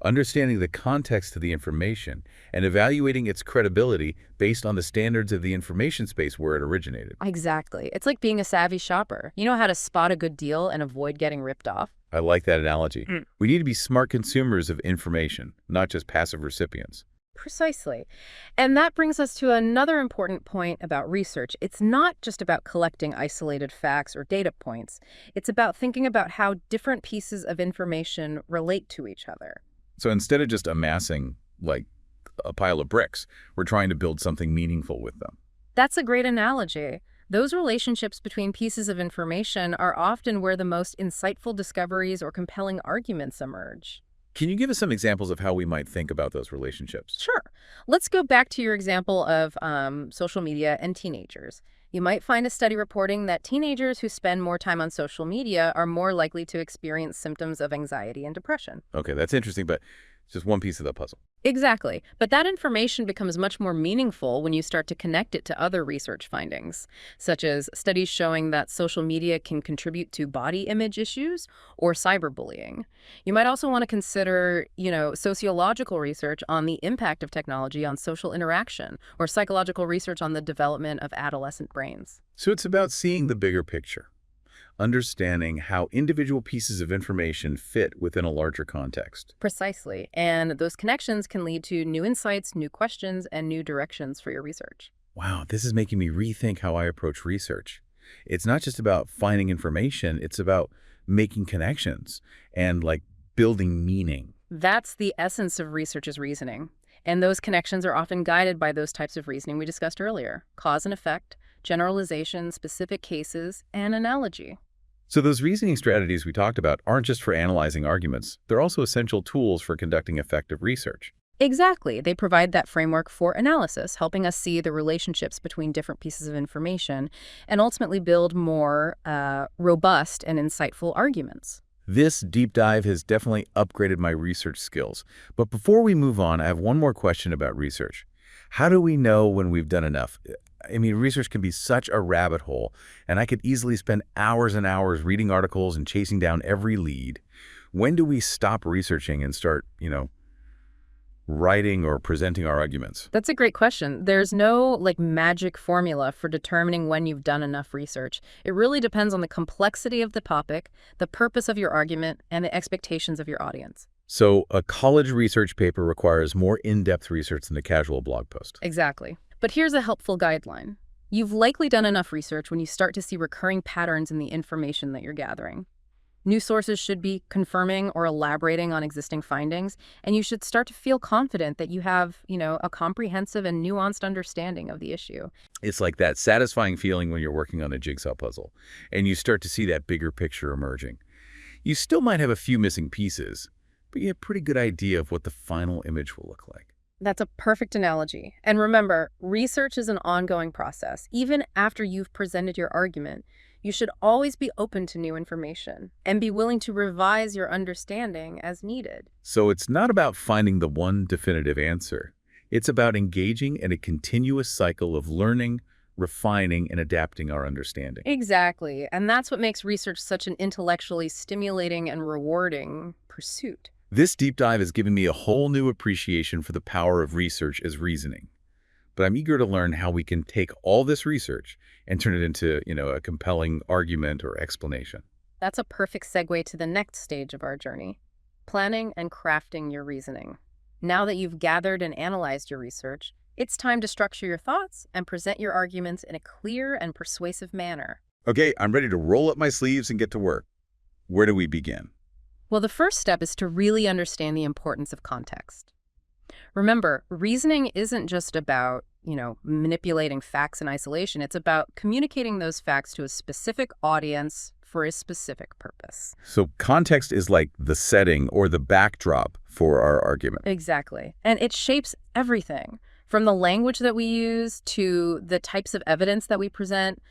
understanding the context of the information, and evaluating its credibility based on the standards of the information space where it originated. Exactly. It's like being a savvy shopper. You know how to spot a good deal and avoid getting ripped off? I like that analogy. We need to be smart consumers of information, not just passive recipients. Precisely. And that brings us to another important point about research. It's not just about collecting isolated facts or data points. It's about thinking about how different pieces of information relate to each other. So instead of just amassing, like, a pile of bricks, we're trying to build something meaningful with them. That's a great analogy. Those relationships between pieces of information are often where the most insightful discoveries or compelling arguments emerge. Can you give us some examples of how we might think about those relationships? Sure. Let's go back to your example of social media and teenagers. You might find a study reporting that teenagers who spend more time on social media are more likely to experience symptoms of anxiety and depression. Okay, that's interesting, but it's just one piece of the puzzle. Exactly. But that information becomes much more meaningful when you start to connect it to other research findings, such as studies showing that social media can contribute to body image issues or cyberbullying. You might also want to consider, sociological research on the impact of technology on social interaction or psychological research on the development of adolescent brains. So it's about seeing the bigger picture, understanding how individual pieces of information fit within a larger context. Precisely. And those connections can lead to new insights, new questions, and new directions for your research. Wow, this is making me rethink how I approach research. It's not just about finding information, it's about making connections and, like, building meaning. That's the essence of research's reasoning. And those connections are often guided by those types of reasoning we discussed earlier: cause and effect, generalization, specific cases, and analogy. So those reasoning strategies we talked about aren't just for analyzing arguments. They're also essential tools for conducting effective research. Exactly. They provide that framework for analysis, helping us see the relationships between different pieces of information and ultimately build more robust and insightful arguments. This deep dive has definitely upgraded my research skills. But before we move on, I have one more question about research. How do we know when we've done enough? I mean, research can be such a rabbit hole, and I could easily spend hours and hours reading articles and chasing down every lead. When do we stop researching and start, writing or presenting our arguments? That's a great question. There's no magic formula for determining when you've done enough research. It really depends on the complexity of the topic, the purpose of your argument, and the expectations of your audience. So a college research paper requires more in-depth research than a casual blog post. Exactly. But here's a helpful guideline. You've likely done enough research when you start to see recurring patterns in the information that you're gathering. New sources should be confirming or elaborating on existing findings, and you should start to feel confident that you have, a comprehensive and nuanced understanding of the issue. It's like that satisfying feeling when you're working on a jigsaw puzzle, and you start to see that bigger picture emerging. You still might have a few missing pieces, but you have a pretty good idea of what the final image will look like. That's a perfect analogy. And remember, research is an ongoing process. Even after you've presented your argument, you should always be open to new information and be willing to revise your understanding as needed. So it's not about finding the one definitive answer. It's about engaging in a continuous cycle of learning, refining, and adapting our understanding. Exactly. And that's what makes research such an intellectually stimulating and rewarding pursuit. This deep dive has given me a whole new appreciation for the power of research as reasoning. But I'm eager to learn how we can take all this research and turn it into, a compelling argument or explanation. That's a perfect segue to the next stage of our journey: planning and crafting your reasoning. Now that you've gathered and analyzed your research, it's time to structure your thoughts and present your arguments in a clear and persuasive manner. Okay, I'm ready to roll up my sleeves and get to work. Where do we begin? Well, the first step is to really understand the importance of context. Remember, reasoning isn't just about, manipulating facts in isolation. It's about communicating those facts to a specific audience for a specific purpose. So context is like the setting or the backdrop for our argument. Exactly. And it shapes everything, from the language that we use to the types of evidence that we present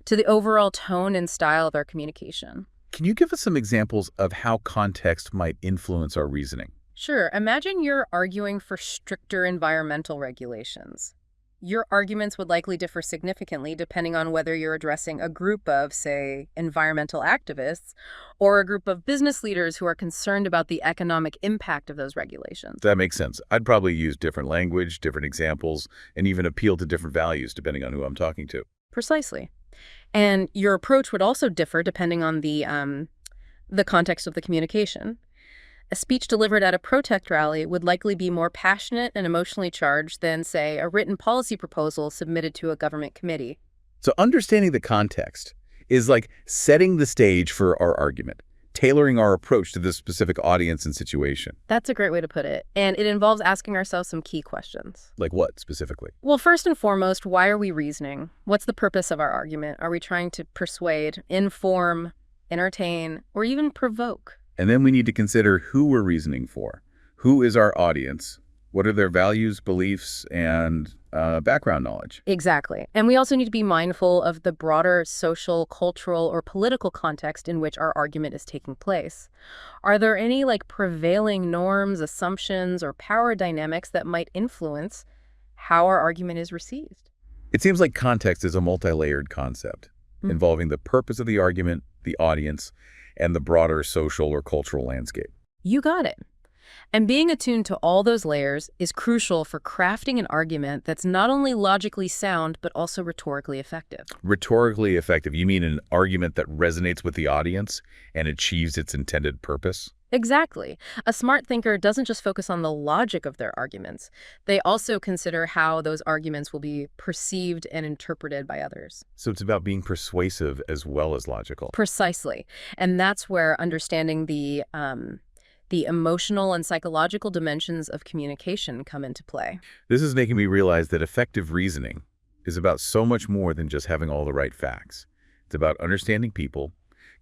to the overall tone and style of our communication. Can you give us some examples of how context might influence our reasoning? Sure. Imagine you're arguing for stricter environmental regulations. Your arguments would likely differ significantly depending on whether you're addressing a group of, say, environmental activists or a group of business leaders who are concerned about the economic impact of those regulations. That makes sense. I'd probably use different language, different examples, and even appeal to different values depending on who I'm talking to. Precisely. And your approach would also differ depending on the context of the communication. A speech delivered at a protest rally would likely be more passionate and emotionally charged than, say, a written policy proposal submitted to a government committee. So understanding the context is like setting the stage for our argument, tailoring our approach to this specific audience and situation. That's a great way to put it. And it involves asking ourselves some key questions. Like what specifically? Well, first and foremost, why are we reasoning? What's the purpose of our argument? Are we trying to persuade, inform, entertain, or even provoke? And then we need to consider who we're reasoning for. Who is our audience? What are their values, beliefs, and background knowledge? Exactly. And we also need to be mindful of the broader social, cultural, or political context in which our argument is taking place. Are there any prevailing norms, assumptions, or power dynamics that might influence how our argument is received? It seems like context is a multi-layered concept involving the purpose of the argument, the audience, and the broader social or cultural landscape. You got it. And being attuned to all those layers is crucial for crafting an argument that's not only logically sound, but also rhetorically effective. Rhetorically effective, you mean an argument that resonates with the audience and achieves its intended purpose? Exactly. A smart thinker doesn't just focus on the logic of their arguments. They also consider how those arguments will be perceived and interpreted by others. So it's about being persuasive as well as logical. Precisely. And that's where understanding the emotional and psychological dimensions of communication come into play. This is making me realize that effective reasoning is about so much more than just having all the right facts. It's about understanding people,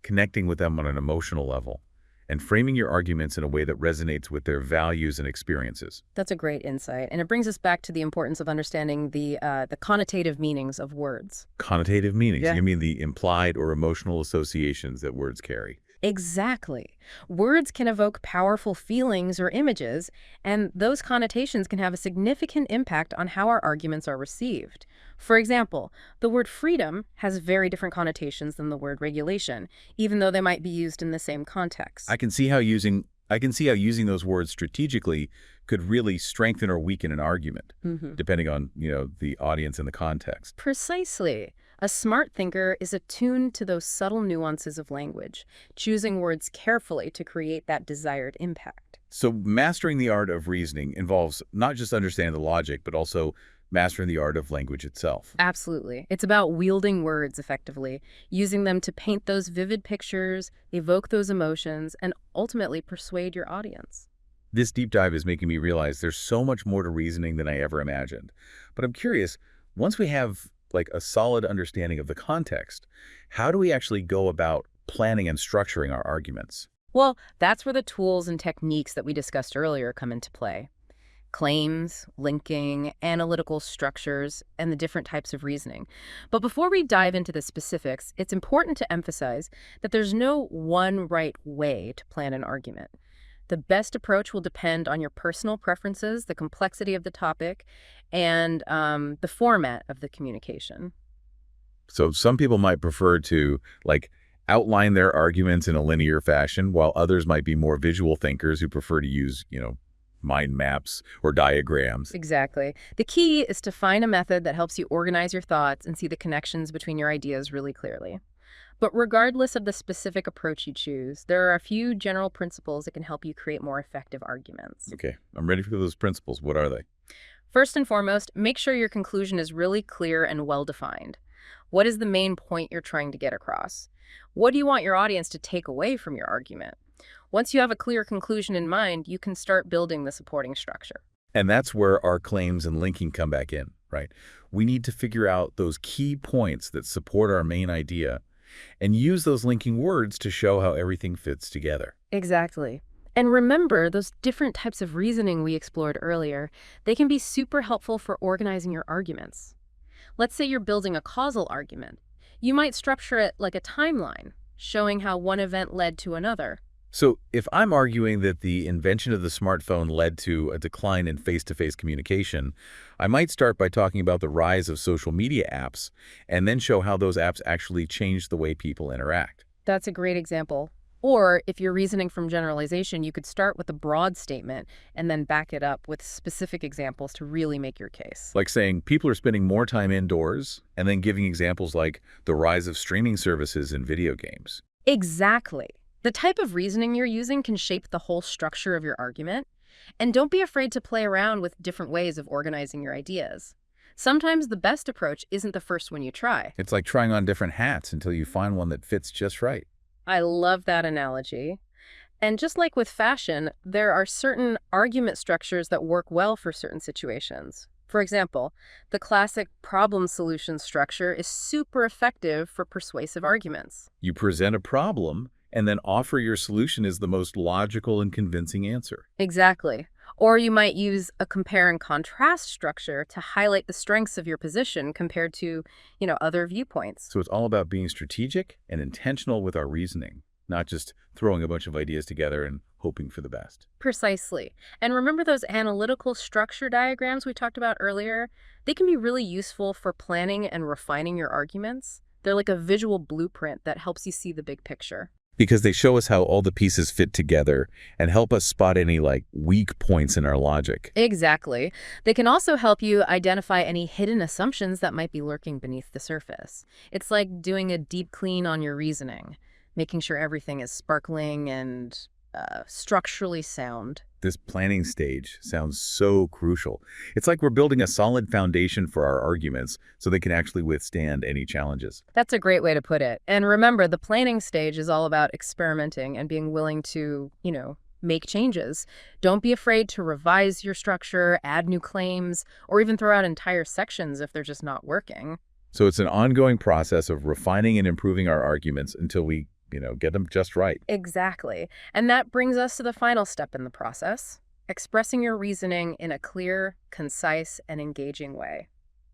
connecting with them on an emotional level, and framing your arguments in a way that resonates with their values and experiences. That's a great insight. And it brings us back to the importance of understanding the connotative meanings of words. Connotative meanings? Yeah. You mean the implied or emotional associations that words carry? Exactly. Words can evoke powerful feelings or images, and those connotations can have a significant impact on how our arguments are received. For example, the word freedom has very different connotations than the word regulation, even though they might be used in the same context. I can see how using those words strategically could really strengthen or weaken an argument, depending on, the audience and the context. Precisely. A smart thinker is attuned to those subtle nuances of language, choosing words carefully to create that desired impact. So mastering the art of reasoning involves not just understanding the logic, but also mastering the art of language itself. Absolutely. It's about wielding words effectively, using them to paint those vivid pictures, evoke those emotions, and ultimately persuade your audience. This deep dive is making me realize there's so much more to reasoning than I ever imagined. But I'm curious, once we have a solid understanding of the context, how do we actually go about planning and structuring our arguments? Well, that's where the tools and techniques that we discussed earlier come into play. Claims, linking, analytical structures, and the different types of reasoning. But before we dive into the specifics, it's important to emphasize that there's no one right way to plan an argument. The best approach will depend on your personal preferences, the complexity of the topic, and the format of the communication. So some people might prefer to outline their arguments in a linear fashion, while others might be more visual thinkers who prefer to use, mind maps or diagrams. Exactly. The key is to find a method that helps you organize your thoughts and see the connections between your ideas really clearly. But regardless of the specific approach you choose, there are a few general principles that can help you create more effective arguments. Okay, I'm ready for those principles. What are they? First and foremost, make sure your conclusion is really clear and well-defined. What is the main point you're trying to get across? What do you want your audience to take away from your argument? Once you have a clear conclusion in mind, you can start building the supporting structure. And that's where our claims and linking come back in, right? We need to figure out those key points that support our main idea and use those linking words to show how everything fits together. Exactly. And remember, those different types of reasoning we explored earlier, they can be super helpful for organizing your arguments. Let's say you're building a causal argument. You might structure it like a timeline, showing how one event led to another. So if I'm arguing that the invention of the smartphone led to a decline in face-to-face communication, I might start by talking about the rise of social media apps and then show how those apps actually changed the way people interact. That's a great example. Or if you're reasoning from generalization, you could start with a broad statement and then back it up with specific examples to really make your case. Like saying people are spending more time indoors and then giving examples like the rise of streaming services and video games. Exactly. The type of reasoning you're using can shape the whole structure of your argument. And don't be afraid to play around with different ways of organizing your ideas. Sometimes the best approach isn't the first one you try. It's like trying on different hats until you find one that fits just right. I love that analogy. And just like with fashion, there are certain argument structures that work well for certain situations. For example, the classic problem-solution structure is super effective for persuasive arguments. You present a problem and then offer your solution as the most logical and convincing answer. Exactly. Or you might use a compare and contrast structure to highlight the strengths of your position compared to, other viewpoints. So it's all about being strategic and intentional with our reasoning, not just throwing a bunch of ideas together and hoping for the best. Precisely. And remember those analytical structure diagrams we talked about earlier? They can be really useful for planning and refining your arguments. They're like a visual blueprint that helps you see the big picture. Because they show us how all the pieces fit together and help us spot any, weak points in our logic. Exactly. They can also help you identify any hidden assumptions that might be lurking beneath the surface. It's like doing a deep clean on your reasoning, making sure everything is sparkling and structurally sound. This planning stage sounds so crucial. It's like we're building a solid foundation for our arguments so they can actually withstand any challenges. That's a great way to put it. And remember, the planning stage is all about experimenting and being willing to, make changes. Don't be afraid to revise your structure, add new claims, or even throw out entire sections if they're just not working. So it's an ongoing process of refining and improving our arguments until we get them just right. Exactly. And that brings us to the final step in the process, expressing your reasoning in a clear, concise, and engaging way.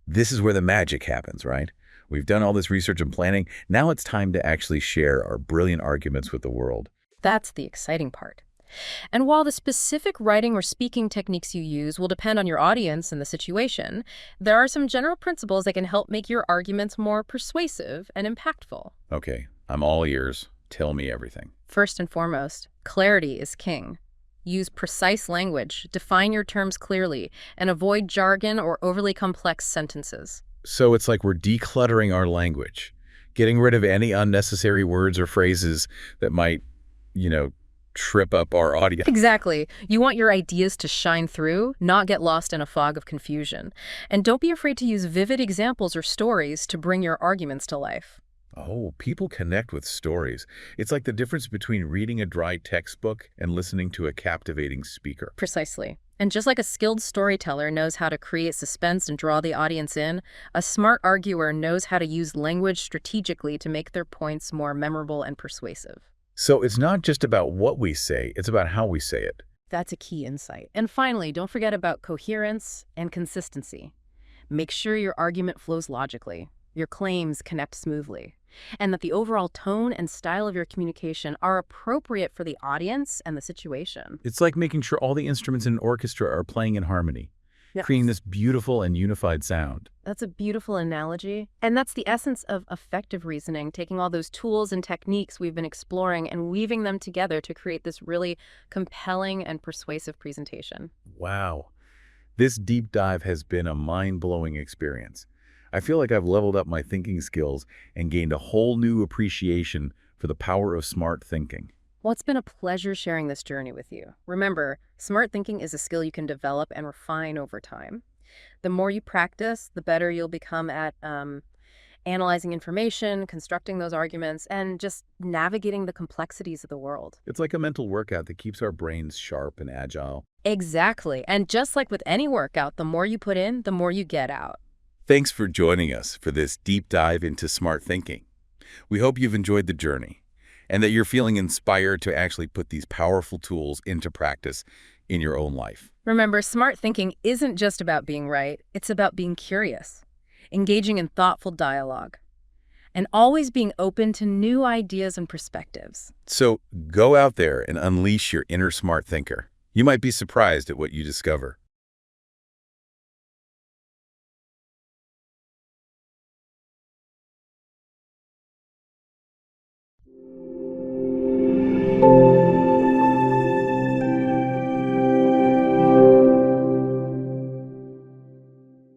This is where the magic happens, right? We've done all this research and planning. Now it's time to actually share our brilliant arguments with the world. That's the exciting part. And while the specific writing or speaking techniques you use will depend on your audience and the situation, there are some general principles that can help make your arguments more persuasive and impactful. Okay, I'm all ears. Tell me everything. First and foremost, clarity is king. Use precise language, define your terms clearly, and avoid jargon or overly complex sentences. So it's like we're decluttering our language, getting rid of any unnecessary words or phrases that might, trip up our audience. Exactly. You want your ideas to shine through, not get lost in a fog of confusion. And don't be afraid to use vivid examples or stories to bring your arguments to life. Oh, people connect with stories. It's like the difference between reading a dry textbook and listening to a captivating speaker. Precisely. And just like a skilled storyteller knows how to create suspense and draw the audience in, a smart arguer knows how to use language strategically to make their points more memorable and persuasive. So it's not just about what we say, it's about how we say it. That's a key insight. And finally, don't forget about coherence and consistency. Make sure your argument flows logically, your claims connect smoothly, and that the overall tone and style of your communication are appropriate for the audience and the situation. It's like making sure all the instruments in an orchestra are playing in harmony, creating this beautiful and unified sound. That's a beautiful analogy. And that's the essence of effective reasoning, taking all those tools and techniques we've been exploring and weaving them together to create this really compelling and persuasive presentation. Wow. This deep dive has been a mind-blowing experience. I feel like I've leveled up my thinking skills and gained a whole new appreciation for the power of smart thinking. Well, it's been a pleasure sharing this journey with you. Remember, smart thinking is a skill you can develop and refine over time. The more you practice, the better you'll become at analyzing information, constructing those arguments, and just navigating the complexities of the world. It's like a mental workout that keeps our brains sharp and agile. Exactly. And just like with any workout, the more you put in, the more you get out. Thanks for joining us for this deep dive into smart thinking. We hope you've enjoyed the journey and that you're feeling inspired to actually put these powerful tools into practice in your own life. Remember, smart thinking isn't just about being right. It's about being curious, engaging in thoughtful dialogue, and always being open to new ideas and perspectives. So go out there and unleash your inner smart thinker. You might be surprised at what you discover.